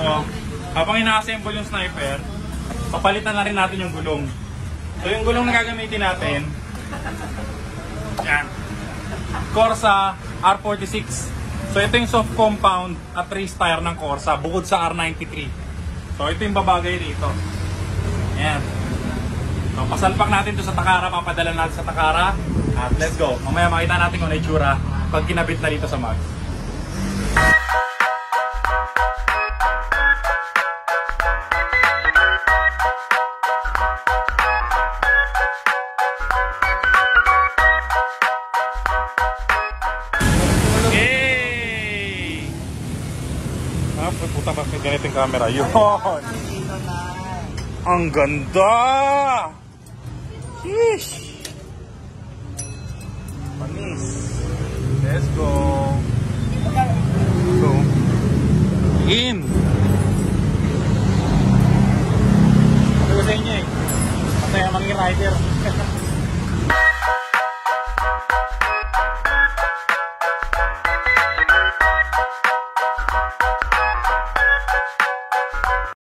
So, habang ina-assemble yung sniper, papalitan na rin natin yung gulong. So, yung gulong na gagamitin natin, yan. Corsa R46. So, ito yung soft compound at race tire ng Corsa, bukod sa R93. So, ito yung babagay dito. Yan. So, pasalpak natin to sa Takara, papadala natin sa Takara. At let's go. Mamaya makita natin kung ano yung itsura pag kinabit na dito sa mag. Yay! Ah, puta ba ganito yung camera? Yun! Ang ganda! Sheesh! Panis! Let's go! Go! In! Sabi ko sa inyo eh, masaya maging rider.